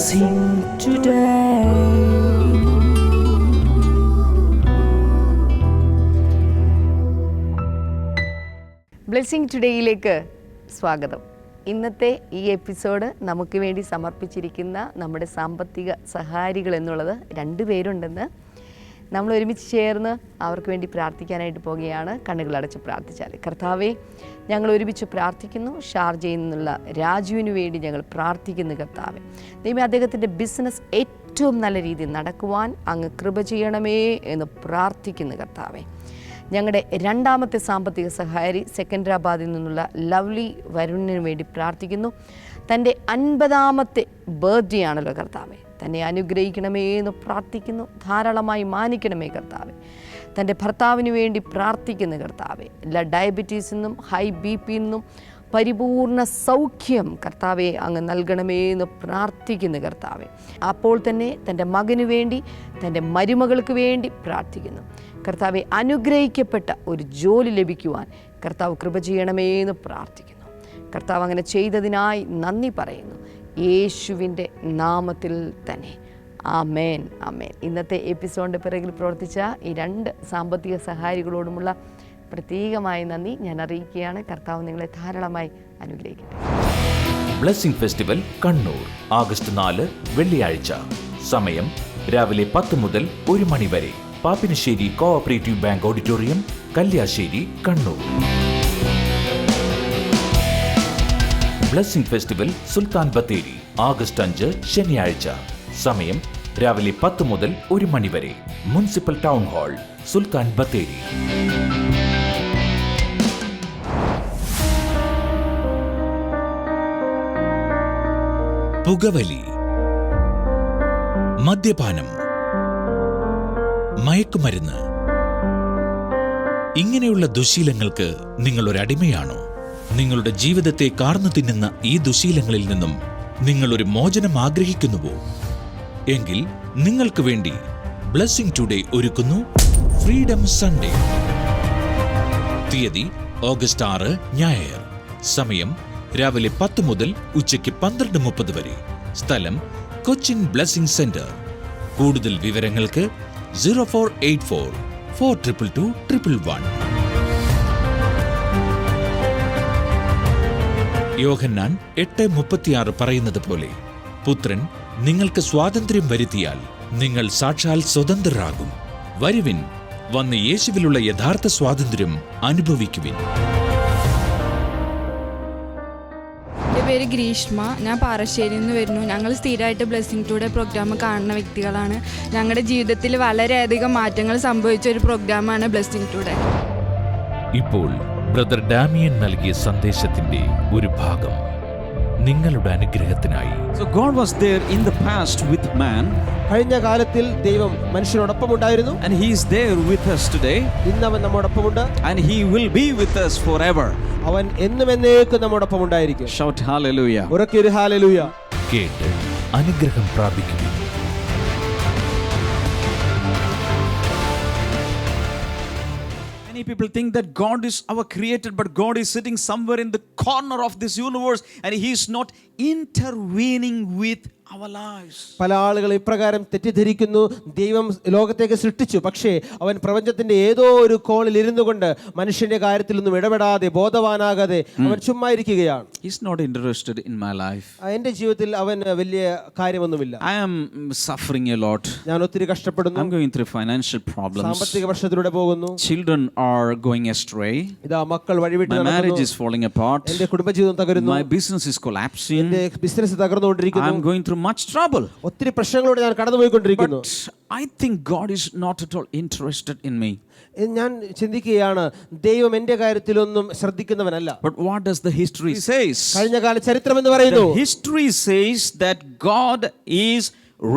blessing today. Blessing ടുഡേയിലേക്ക് സ്വാഗതം. ഇന്നത്തെ ഈ എപ്പിസോഡ് നമുക്ക് വേണ്ടി സമർപ്പിച്ചിരിക്കുന്ന നമ്മുടെ സാമ്പത്തിക സഹായികൾ എന്നുള്ളത് 2 പേരുണ്ടെന്ന് നമ്മൾ ഒരുമിച്ച് ചേർന്ന് അവർക്ക് വേണ്ടി പ്രാർത്ഥിക്കാനായിട്ട് പോവുകയാണ്. കണ്ണുകളടച്ച് പ്രാർത്ഥിച്ചാൽ. കർത്താവേ, ഞങ്ങൾ ഒരുമിച്ച് പ്രാർത്ഥിക്കുന്നു. ഷാർജയിൽ നിന്നുള്ള രാജുവിന് വേണ്ടി ഞങ്ങൾ പ്രാർത്ഥിക്കുന്നു. കർത്താവേ, ദൈവമേ, അദ്ദേഹത്തിൻ്റെ ബിസിനസ് ഏറ്റവും നല്ല രീതിയിൽ നടക്കുവാൻ അങ്ങ് കൃപ ചെയ്യണമേ എന്ന് പ്രാർത്ഥിക്കുന്നു. കർത്താവേ, ഞങ്ങളുടെ 2ാമത്തെ സാമ്പത്തിക സഹായി സെക്കൻഡരാബാദിൽ നിന്നുള്ള ലവ്ലി വരുണിന് വേണ്ടി പ്രാർത്ഥിക്കുന്നു. തൻ്റെ 50ാമത്തെ ബർത്ത്ഡേ ആണല്ലോ കർത്താവേ, തന്നെ അനുഗ്രഹിക്കണമേ എന്ന് പ്രാർത്ഥിക്കുന്നു. ധാരാളമായി മാനിക്കണമേ കർത്താവേ. തൻ്റെ ഭർത്താവിന് വേണ്ടി പ്രാർത്ഥിക്കുന്നു കർത്താവേ. എല്ലാ ഡയബറ്റീസിൽ നിന്നും ഹൈ BP നിന്നും പരിപൂർണ സൗഖ്യം കർത്താവെ അങ്ങ് നൽകണമേ എന്ന് പ്രാർത്ഥിക്കുന്നു കർത്താവെ. അപ്പോൾ തന്നെ തൻ്റെ മകന് വേണ്ടി, തൻ്റെ മരുമകൾക്ക് വേണ്ടി പ്രാർത്ഥിക്കുന്നു കർത്താവെ. അനുഗ്രഹിക്കപ്പെട്ട ഒരു ജോലി ലഭിക്കുവാൻ കർത്താവ് കൃപ ചെയ്യണമേ എന്ന് പ്രാർത്ഥിക്കുന്നു. കർത്താവ് അങ്ങനെ ചെയ്തതിനായി നന്ദി പറയുന്നു, യേശുവിൻ്റെ നാമത്തിൽ തന്നെ. ആമേൻ, ആമേൻ. ഇന്നത്തെ എപ്പിസോഡിൻ്റെ പിറകിൽ പ്രവർത്തിച്ച ഈ 2 സാമ്പത്തിക സഹായികളോടുമുള്ള പ്രത്യേകമായ നന്ദി ഞാൻ അറിയിക്കുകയാണ്. കർത്താവ് നിങ്ങളെ ധാരാളമായി അനുഗ്രഹിക്കട്ടെ. ബ്ലെസ്സിംഗ് ഫെസ്റ്റിവൽ കണ്ണൂർ ആഗസ്റ്റ് 4 വെള്ളിയാഴ്ച. സമയം രാവിലെ 10 മുതൽ 1 മണി വരെ. Pappinisseri cooperative bank auditorium, Kalliasseri, Kannur. Blessing festival Sultan Bathery August 5 ശനിയാഴ്ച. സമയം രാവിലെ 10 മുതൽ 1 മണി വരെ. Municipal town hall, Sultan Bathery. പുകവലി, മദ്യപാനം, മയക്കുമരുന്ന്, ഇങ്ങനെയുള്ള ദുശ്ശീലങ്ങൾക്ക് നിങ്ങൾ ഒരടിമയാണോ? നിങ്ങളുടെ ജീവിതത്തെ കാർന്നു തിന്നുന്ന ഈ ദുശ്ശീലങ്ങളിൽ നിന്നും നിങ്ങൾ ഒരു മോചനം ആഗ്രഹിക്കുന്നുവോ? എങ്കിൽ നിങ്ങൾക്ക് വേണ്ടി ബ്ലെസ്സിംഗ് ടുഡേ ഒരുക്കുന്നു ഫ്രീഡം സൺഡേ. തീയതി ഓഗസ്റ്റ് 6 ഞായർ. സമയം രാവിലെ 10 മുതൽ ഉച്ചയ്ക്ക് 12:30 വരെ. സ്ഥലം കൊച്ചിൻ ബ്ലെസ്സിംഗ് സെന്റർ. കൂടുതൽ വിവരങ്ങൾക്ക് 0484 422 111. യോഹന്നാൻ 8:36 പറയുന്നത് പോലെ, പുത്രൻ നിങ്ങൾക്ക് സ്വാതന്ത്ര്യം വരുത്തിയാൽ നിങ്ങൾ സാക്ഷാൽ സ്വതന്ത്രരാകും. വരുവിൻ, വന്ന് യേശുവിലുള്ള യഥാർത്ഥ സ്വാതന്ത്ര്യം അനുഭവിക്കുവിൻ. എൻ്റെ പേര് ഗ്രീഷ്മ. ഞാൻ പാറശ്ശേരിയിൽ നിന്ന് വരുന്നു. ഞങ്ങൾ സ്ഥിരമായിട്ട് ബ്ലെസ്സിംഗ് ടുഡേ പ്രോഗ്രാം കാണുന്ന വ്യക്തികളാണ്. ഞങ്ങളുടെ ജീവിതത്തിൽ വളരെയധികം മാറ്റങ്ങൾ സംഭവിച്ച ഒരു പ്രോഗ്രാമാണ് ബ്ലെസ്സിംഗ് ടുഡേ. ഇപ്പോൾ ബ്രദർ ഡാമിയൻ നൽകിയ സന്ദേശത്തിന്റെ ഒരു ഭാഗം നിങ്ങളുടെ അനുഗ്രഹത്തിനായി. So God was there in the past with man. കഴിഞ്ഞ കാലത്തിൽ ദൈവം മനുഷ്യനോടൊപ്പം ഉണ്ടായിരുന്നു. And he is there with us today. ഇന്ന് അവൻ നമ്മോടൊപ്പമുണ്ട്. And he will be with us forever. അവൻ എന്നും എന്നേക്കും നമ്മോടൊപ്പം ഉണ്ടായിരിക്കും. Shout hallelujah. ഉറക്കെ ഒരു ഹല്ലേലൂയ. കേട്ട് അനുഗ്രഹം പ്രാപിക്കുക. Many people think that God is our creator, but God is sitting somewhere in the corner of this universe and he is not intervening with our lives. പല ആളുകൾ ഇപ്രകാരം തെറ്റിദ്ധരിക്കുന്നു, ദൈവം ലോകത്തേക്ക് സൃഷ്ടിച്ചു, പക്ഷേ അവൻ പ്രപഞ്ചത്തിന്റെ ഏതോ ഒരു കോണിൽ ഇരുന്നു കൊണ്ട് മനുഷ്യന്റെ കാര്യത്തിലൊന്നും ഇടപെടാതെ ബോധവാനാകാതെ അവൻ ചുമ്മാ ഇരിക്കുകയാണ്. He's not interested in my life. എന്റെ ജീവിതത്തിൽ അവൻ വലിയ കാര്യമൊന്നുമില്ല. I am suffering a lot. ഞാൻ ഒത്തിരി കഷ്ടപ്പെടുന്നു. I'm going through financial problems. സാമ്പത്തിക പ്രശ്നത്തിലൂടെ പോകുന്നു. Children are going astray. ഇതാ മക്കൾ വഴിവിട്ട് My നടക്കുന്നു. marriage is falling apart. എന്റെ കുടുംബജീവിതം തകരുന്നു. My business is collapsing. എന്റെ business തകർന്നുകൊണ്ടിരിക്കുന്നു. I'm going through much trouble. ഒത്തിരി പ്രശ്നങ്ങളോട് ഞാൻ കടന്നുപോയിക്കൊണ്ടിരിക്കുന്നു. But I think God is not at all interested in me. ഞാൻ ചിന്തിക്കുകയാണ്, ദൈവം എന്റെ കാര്യത്തിലൊന്നും ശ്രദ്ധിക്കുന്നവനല്ല. But what does the history says? കഴിഞ്ഞകാല ചരിത്രം എന്ന് പറയുന്നു, The history says that God is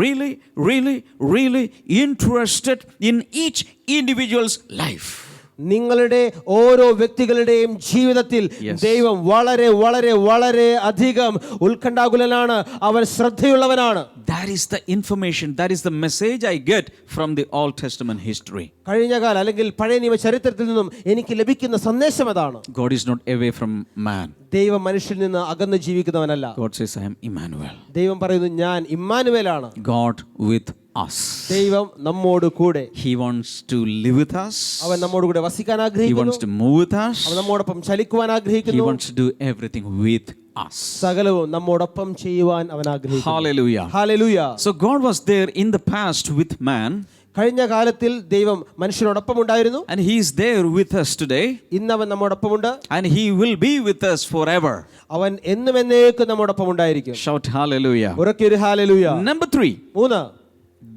really interested in each individual's life. നിങ്ങളുടെ ഓരോ വ്യക്തികളുടെയും ജീവിതത്തിൽ ദൈവം വളരെ വളരെ വളരെ അധികം ഉത്കണ്ഠാകുലനാണ്. അവൻ ശ്രദ്ധയുള്ളവനാണ്. That is the information, that is the message I get from the Old Testament history. കഴിഞ്ഞകാല അല്ലെങ്കിൽ പഴയ നിയമ ചരിത്രത്തിൽ നിന്നും എനിക്ക് ലഭിക്കുന്ന സന്ദേശം അതാണ്. God is not away from man. ദൈവം മനുഷ്യനിൽ നിന്ന് അകന്ന് ജീവിക്കുന്നവനല്ല. God says, I am Emmanuel. ദൈവം പറയുന്നു, ഞാൻ ഇമ്മാനുവേലാണ്. God with us. ദൈവം നമ്മോട് കൂടെ. He wants to live with us. അവൻ നമ്മോട് കൂടെ വസിക്കാൻ He ആഗ്രഹിക്കുന്നു. wants to move with us. അവൻ നമ്മോടൊപ്പം ചലിക്കുവാൻ He ആഗ്രഹിക്കുന്നു. wants to do everything with us. സകലവും നമ്മോടൊപ്പം ചെയ്യുവാൻ അവൻ ആഗ്രഹിക്കുന്നു. Hallelujah. Hallelujah. So God was there in the past with man. കഴിഞ്ഞ കാലത്തിൽ ദൈവം മനുഷ്യനോടൊപ്പം ഉണ്ടായിരുന്നു. And he is there with us today. ഇന്ന് അവൻ നമ്മോടൊപ്പമുണ്ട്. And he will be with us forever. അവൻ എന്നും എന്നേക്കും നമ്മോടൊപ്പം ഉണ്ടായിരിക്കും. Shout hallelujah. ഉറക്കെ ഒരു hallelujah. Number 3. 3.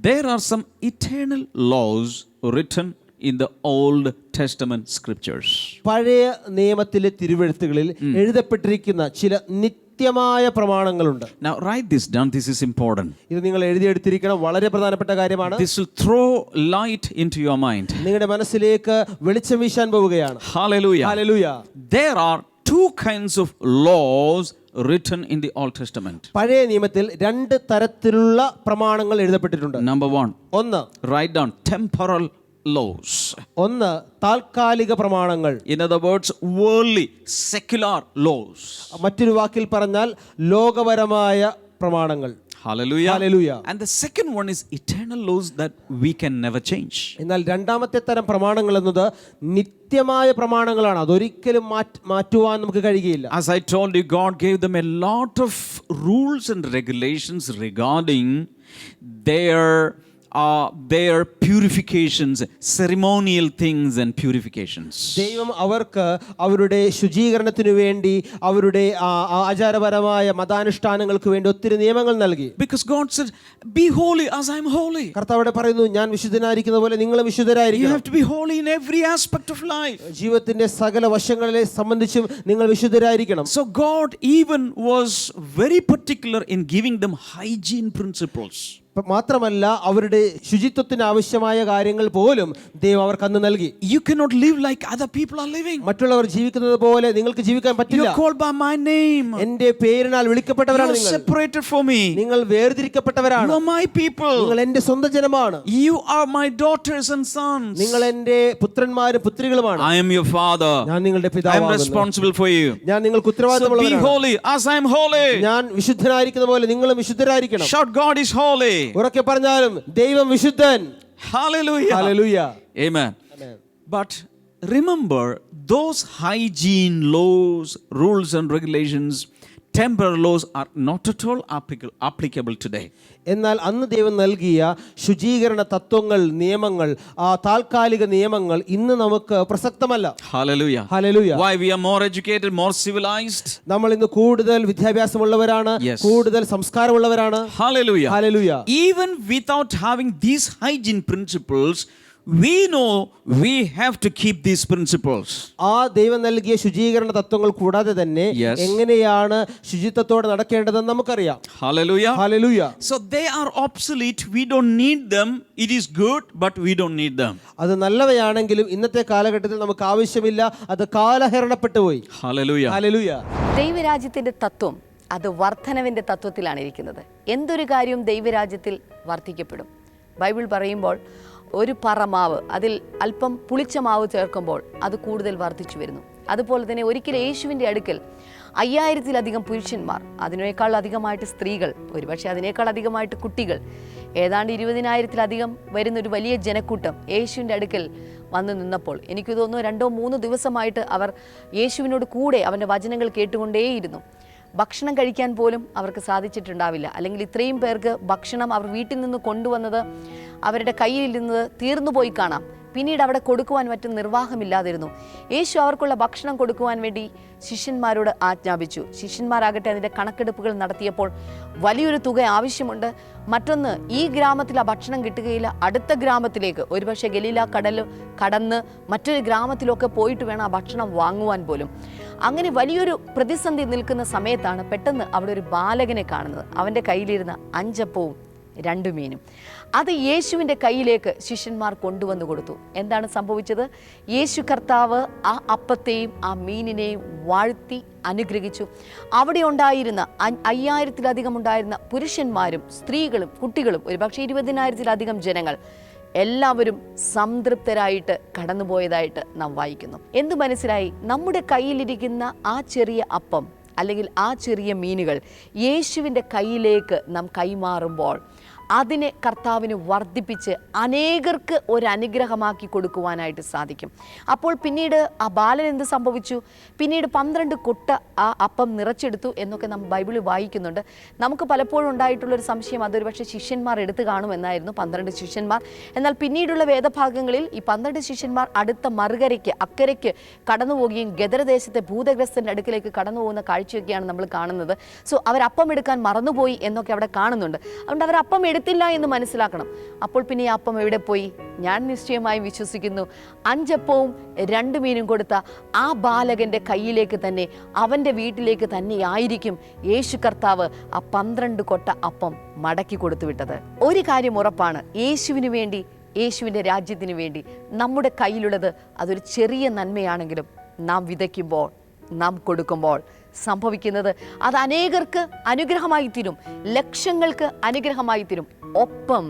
There are some eternal laws written in the Old Testament scriptures. പഴയ നിയമത്തിലെ തിരുവെഴുത്തുകളിൽ എഴുതപ്പെട്ടിരിക്കുന്ന ചില നിത്യമായ പ്രമാണങ്ങളുണ്ട്. Now write this down. This is important. ഇത് നിങ്ങൾ എഴുതിയെടുത്തിരിക്കണം. വളരെ പ്രധാനപ്പെട്ട കാര്യമാണ്. This will throw light into your mind. നിങ്ങളുടെ മനസ്സിലേക്ക് വെളിച്ചം വീശാൻ പോവുകയാണ്. Hallelujah. Hallelujah. There are two kinds of laws written in the Old Testament. പഴയ നിയമത്തിൽ 2 തരത്തിലുള്ള പ്രമാണങ്ങൾ എഴുതപ്പെട്ടിട്ടുണ്ട്. Number 1. ഒന്ന്, Write down temporal laws. ഒന്ന് താൽക്കാലിക പ്രമാണങ്ങൾ. In other words, worldly, secular laws. മറ്റൊരു വാക്കിൽ പറഞ്ഞാൽ ലോകപരമായ പ്രമാണങ്ങൾ. Hallelujah. Hallelujah. And the second one is eternal laws that we can never change. എന്നാൽ രണ്ടാമത്തെ തരം പ്രമാണങ്ങൾ എന്നത് നിത്യമായ പ്രമാണങ്ങളാണ്. അതൊരിക്കലും മാറ്റുവാൻ നമുക്ക് കഴിയുകയില്ല. As I told you, God gave them a lot of rules and regulations regarding their purifications, ceremonial things and purifications. ദൈവം അവർക്ക് അവരുടെ ശുചീകരണത്തിനു വേണ്ടി അവരുടെ ആചാരപരമായ മതാനുഷ്ഠാനങ്ങൾക്ക് വേണ്ടി ഒത്തിരി നിയമങ്ങൾ നൽകി. Because God said, be holy as I am holy. കർത്താവ് പറയുന്നു, ഞാൻ വിശുദ്ധനായിരിക്കുന്ന പോലെ നിങ്ങളും You വിശുദ്ധരായിരിക്കണം. have to be holy in every aspect of life. ജീവിതത്തിന്റെ സകല വശങ്ങളെ സംബന്ധിച്ചും നിങ്ങൾ വിശുദ്ധരായിരിക്കണം. So God even was very particular in giving them hygiene principles. മാത്രമല്ല അവരുടെ ശുചിത്വത്തിന് ആവശ്യമായ കാര്യങ്ങൾ പോലും ദൈവം അവർക്ക് അന്ന് നൽകി. You cannot live like other people are living. മറ്റുള്ളവർ ജീവിക്കുന്നത് പോലെ നിങ്ങൾക്ക് ജീവിക്കാൻ You പറ്റില്ല. are called by my name. എന്റെ പേരിനാൽ You വിളിക്കപ്പെട്ടവരാണ് are നിങ്ങൾ. separated for me. നിങ്ങൾ വേർതിരിക്കപ്പെട്ടവരാണ്. You are my people. നിങ്ങൾ എന്റെ സ്വന്തം ജനമാണ്. You are my daughters and sons. നിങ്ങൾ എന്റെ പുത്രന്മാരും പുത്രികളുമാണ്. I am your father. ഞാൻ നിങ്ങളുടെ I am പിതാവാകുന്നു. responsible for you. ഞാൻ നിങ്ങൾക്ക് So be ഉത്തരവാദിത്തമുള്ളവനാണ്. holy as I am holy. ഞാൻ വിശുദ്ധനായിരിക്കുന്ന പോലെ നിങ്ങളും വിശുദ്ധരായിരിക്കണം. Shout, God is holy. ഉറക്കെ പറഞ്ഞാലും ദൈവം വിശുദ്ധൻ. Hallelujah. Hallelujah. Amen. But remember, those hygiene laws, rules and regulations, temporal laws are not at all applicable today. എന്നാൽ അന്ന് ദൈവം നൽകിയ ശുചീകരണ തത്വങ്ങൾ, നിയമങ്ങൾ, ആ താൽക്കാലിക നിയമങ്ങൾ ഇന്ന് നമുക്ക് പ്രസക്തമല്ല. Hallelujah. Hallelujah. Why? We are more educated, more civilized. നമ്മൾ ഇന്ന് കൂടുതൽ വിദ്യാഭ്യാസമുള്ളവരാണ്, Yes. കൂടുതൽ സംസ്കാരമുള്ളവരാണ്. Hallelujah. Hallelujah. Even without having these hygiene principles, we know we have to keep these principles. ആ ദൈവം നൽകിയ ശുചീകരണ തത്വങ്ങൾ കൂടാതെ തന്നെ Yes. എങ്ങനെയാണ് ശുചിത്വത്തോടെ നടക്കേണ്ടതെന്ന് നമുക്കറിയാം. Hallelujah. Hallelujah. So they are obsolete. We don't need them. It is good, but we don't need them. അത് നല്ലവയാണെങ്കിലും ഇന്നത്തെ കാലഘട്ടത്തിൽ നമുക്ക് ആവശ്യമില്ല. അത് കാലഹരണപ്പെട്ടു പോയി. Hallelujah. ഹല്ലേലൂയ. ദൈവരാജ്യത്തിൻ്റെ തത്വം അത് വർധനവിൻ്റെ തത്വത്തിലാണ് ഇരിക്കുന്നത്. എന്തൊരു കാര്യവും ദൈവരാജ്യത്തിൽ വർദ്ധിക്കപ്പെടും. ബൈബിൾ പറയുമ്പോൾ ഒരു പറമാവ് അതിൽ അല്പം പുളിച്ച മാവ് ചേർക്കുമ്പോൾ അത് കൂടുതൽ വർദ്ധിച്ചു വരുന്നു. അതുപോലെ തന്നെ ഒരിക്കലും യേശുവിൻ്റെ അടുക്കൽ 5000-ലധികം പുരുഷന്മാർ, അതിനേക്കാൾ അധികമായിട്ട് സ്ത്രീകൾ, ഒരുപക്ഷെ അതിനേക്കാൾ അധികമായിട്ട് കുട്ടികൾ, ഏതാണ്ട് 20,000-ലധികം വരുന്നൊരു വലിയ ജനക്കൂട്ടം യേശുവിൻ്റെ അടുക്കൽ വന്നു നിന്നപ്പോൾ എനിക്ക് തോന്നുന്നു 2-3 ദിവസമായിട്ട് അവർ യേശുവിനോട് കൂടെ അവൻ്റെ വചനങ്ങൾ കേട്ടുകൊണ്ടേയിരുന്നു. ഭക്ഷണം കഴിക്കാൻ പോലും അവർക്ക് സാധിച്ചിട്ടുണ്ടാവില്ല. അല്ലെങ്കിൽ ഇത്രയും പേർക്ക് ഭക്ഷണം അവർ വീട്ടിൽ നിന്ന് കൊണ്ടുവന്നത് അവരുടെ കയ്യിൽ നിന്ന് തീർന്നു പോയി കാണാം. പിന്നീട് അവിടെ കൊടുക്കുവാൻ മറ്റും നിർവാഹമില്ലാതിരുന്നു. യേശു അവർക്കുള്ള ഭക്ഷണം കൊടുക്കുവാൻ വേണ്ടി ശിഷ്യന്മാരോട് ആജ്ഞാപിച്ചു. ശിഷ്യന്മാരാകട്ടെ അതിൻ്റെ കണക്കെടുപ്പുകൾ നടത്തിയപ്പോൾ വലിയൊരു തുക ആവശ്യമുണ്ട്. മറ്റൊന്ന്, ഈ ഗ്രാമത്തിൽ ആ ഭക്ഷണം കിട്ടുകയില്ല, അടുത്ത ഗ്രാമത്തിലേക്ക്, ഒരുപക്ഷെ ഗലീല കടൽ കടന്ന് മറ്റൊരു ഗ്രാമത്തിലൊക്കെ പോയിട്ട് വേണം ആ ഭക്ഷണം വാങ്ങുവാൻ പോലും. അങ്ങനെ വലിയൊരു പ്രതിസന്ധി നിൽക്കുന്ന സമയത്താണ് പെട്ടെന്ന് അവിടെ ഒരു ബാലകനെ കാണുന്നത്. അവൻ്റെ കയ്യിലിരുന്ന 5 അപ്പവും 2 മീനും. അത് യേശുവിൻ്റെ കയ്യിലേക്ക് ശിഷ്യന്മാർ കൊണ്ടുവന്ന് കൊടുത്തു. എന്താണ് സംഭവിച്ചത്? യേശു കർത്താവ് ആ അപ്പത്തെയും ആ മീനിനെയും വാഴ്ത്തി അനുഗ്രഹിച്ചു. അവിടെ ഉണ്ടായിരുന്ന 5000-ത്തിലധികം ഉണ്ടായിരുന്ന പുരുഷന്മാരും സ്ത്രീകളും കുട്ടികളും ഒരുപക്ഷെ 20,000-ത്തിലധികം ജനങ്ങൾ എല്ലാവരും സംതൃപ്തരായിട്ട് കടന്നുപോയതായിട്ട് നാം വായിക്കുന്നു. എന്ത് മനസ്സിലായി? നമ്മുടെ കയ്യിലിരിക്കുന്ന ആ ചെറിയ അപ്പം അല്ലെങ്കിൽ ആ ചെറിയ മീനുകൾ യേശുവിൻ്റെ കയ്യിലേക്ക് നാം കൈമാറുമ്പോൾ അതിനെ കർത്താവിന് വർദ്ധിപ്പിച്ച് അനേകർക്ക് ഒരു അനുഗ്രഹമാക്കി കൊടുക്കുവാനായിട്ട് സാധിക്കും. അപ്പോൾ പിന്നീട് ആ ബാലൻ എന്ത് സംഭവിച്ചു? പിന്നീട് 12 കൊട്ട ആ അപ്പം നിറച്ചെടുത്തു എന്നൊക്കെ നാം ബൈബിളിൽ വായിക്കുന്നുണ്ട്. നമുക്ക് പലപ്പോഴും ഉണ്ടായിട്ടുള്ളൊരു സംശയം അതൊരു പക്ഷേ ശിഷ്യന്മാർ എടുത്തു കാണുമെന്നായിരുന്നു, 12 ശിഷ്യന്മാർ. എന്നാൽ പിന്നീടുള്ള വേദഭാഗങ്ങളിൽ ഈ 12 ശിഷ്യന്മാർ അടുത്ത മറുകരയ്ക്ക് അക്കരയ്ക്ക് കടന്നു പോവുകയും ഗദരദേശത്തെ ഭൂതഗ്രസ്തൻ്റെ അടുക്കിലേക്ക് കടന്നു പോകുന്ന കാഴ്ചയൊക്കെയാണ് നമ്മൾ കാണുന്നത്. സോ അവരപ്പം എടുക്കാൻ മറന്നുപോയി എന്നൊക്കെ അവിടെ കാണുന്നുണ്ട്. അതുകൊണ്ട് അവർ അപ്പം എടുത്തില്ല എന്ന് മനസ്സിലാക്കണം. അപ്പോൾ പിന്നെ ഈ അപ്പം എവിടെ പോയി? ഞാൻ നിശ്ചയമായും വിശ്വസിക്കുന്നു 5 അപ്പവും 2 മീനും കൊടുത്ത ആ ബാലകന്റെ കയ്യിലേക്ക് തന്നെ, അവൻ്റെ വീട്ടിലേക്ക് തന്നെയായിരിക്കും യേശു കർത്താവ് ആ 12 കൊട്ട അപ്പം മടക്കി കൊടുത്തു വിട്ടത്. ഒരു കാര്യം ഉറപ്പാണ്, യേശുവിന് വേണ്ടി, യേശുവിൻ്റെ രാജ്യത്തിന് വേണ്ടി നമ്മുടെ കയ്യിലുള്ളത് അതൊരു ചെറിയ നന്മയാണെങ്കിലും നാം വിതയ്ക്കുമ്പോൾ, നാം കൊടുക്കുമ്പോൾ സംഭവിക്കുന്നത് അത് അനേകർക്ക് അനുഗ്രഹമായി തീരും, ലക്ഷങ്ങൾക്ക് അനുഗ്രഹമായി തീരും. ഒപ്പം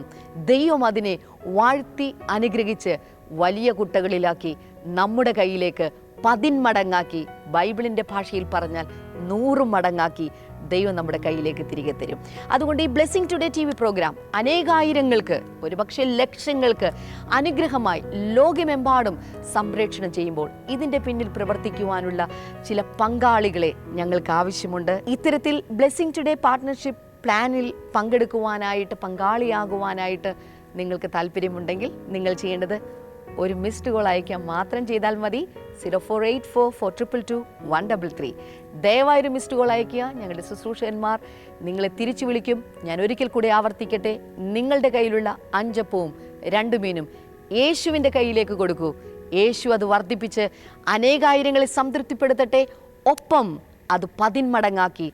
ദൈവം അതിനെ വാഴ്ത്തി അനുഗ്രഹിച്ച് വലിയ കുട്ടകളിലാക്കി നമ്മുടെ കയ്യിലേക്ക് 10 മടങ്ങാക്കി, ബൈബിളിൻ്റെ ഭാഷയിൽ പറഞ്ഞാൽ 100 മടങ്ങാക്കി ദൈവം നമ്മുടെ കയ്യിലേക്ക് തിരികെ തരും. അതുകൊണ്ട് ഈ ബ്ലെസ്സിംഗ് ടുഡേ TV പ്രോഗ്രാം അനേകായിരങ്ങൾക്ക്, ഒരുപക്ഷെ ലക്ഷങ്ങൾക്ക് അനുഗ്രഹമായി ലോകമെമ്പാടും സംപ്രേഷണം ചെയ്യുമ്പോൾ ഇതിൻ്റെ പിന്നിൽ പ്രവർത്തിക്കുവാനുള്ള ചില പങ്കാളികളെ ഞങ്ങൾക്ക് ആവശ്യമുണ്ട്. ഇത്തരത്തിൽ ബ്ലെസ്സിംഗ് ടുഡേ പാർട്ട്ണർഷിപ്പ് പ്ലാനിൽ പങ്കെടുക്കുവാനായിട്ട്, പങ്കാളിയാകുവാനായിട്ട് നിങ്ങൾക്ക് താല്പര്യമുണ്ടെങ്കിൽ നിങ്ങൾ ചെയ്യേണ്ടത് ഒരു മിസ്ഡ് കോൾ അയക്കാൻ മാത്രം ചെയ്താൽ മതി. 0484422133. ദയവായൊരു മിസ്ഡ് കോൾ അയക്കുക. ഞങ്ങളുടെ ശുശ്രൂഷകന്മാർ നിങ്ങളെ തിരിച്ചു വിളിക്കും. ഞാൻ ഒരിക്കൽ കൂടി ആവർത്തിക്കട്ടെ, നിങ്ങളുടെ കയ്യിലുള്ള 5 അപ്പവും 2 മീനും യേശുവിൻ്റെ കയ്യിലേക്ക് കൊടുക്കൂ. യേശു അത് വർദ്ധിപ്പിച്ച് അനേകായിരങ്ങളെ സംതൃപ്തിപ്പെടുത്തട്ടെ. ഒപ്പം അത് 10 മടങ്ങാക്കി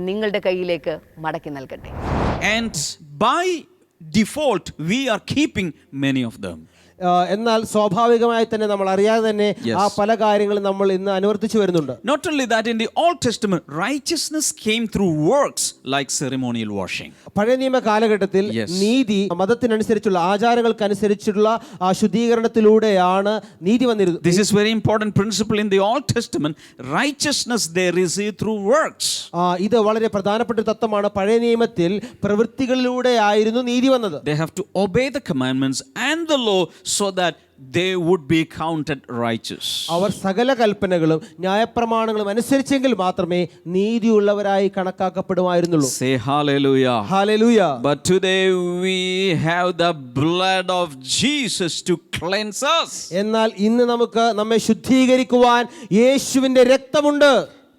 നിങ്ങളുടെ കയ്യിലേക്ക് മടക്കി നൽകട്ടെ. And by default, we are keeping many of them. എന്നാൽ സ്വാഭാവികമായി തന്നെ നമ്മൾ അറിയാതെ തന്നെ ആ പല കാര്യങ്ങളും നമ്മൾ ഇന്ന് അനുവർത്തിച്ചു വരുന്നുണ്ട്. Not only that, in the Old Testament, righteousness came through works like ceremonial washing. പഴയ നിയമ കാലഘട്ടത്തിൽ നീതി മതത്തിനനുസരിച്ചുള്ള ആചാരങ്ങൾക്കനുസരിച്ചുള്ള ആ ശുദ്ധീകരണത്തിലൂടെയാണ് നീതി വന്നിരുന്നത്. This is very important principle in the Old Testament. Righteousness they received through works. ഇത് വളരെ പ്രധാനപ്പെട്ട തത്വമാണ്. പഴയ നിയമത്തിൽ പ്രവൃത്തികളിലൂടെയായിരുന്നു നീതി വന്നത്. They have to obey the commandments and the law so that they would be counted righteous. അവർ സകല കൽപ്പനകളും ന്യായപ്രമാണങ്ങളും അനുസരിച്ചെങ്കിൽ മാത്രമേ നീതിയുള്ളവരായി കണക്കാക്കപ്പെടുമായിരുന്നുള്ളൂ. Say hallelujah. Hallelujah. But today we have the blood of Jesus to cleanse us. എന്നാൽ ഇന്ന് നമുക്ക് നമ്മെ ശുദ്ധീകരിക്കുവാൻ യേശുവിന്റെ രക്തമുണ്ട്.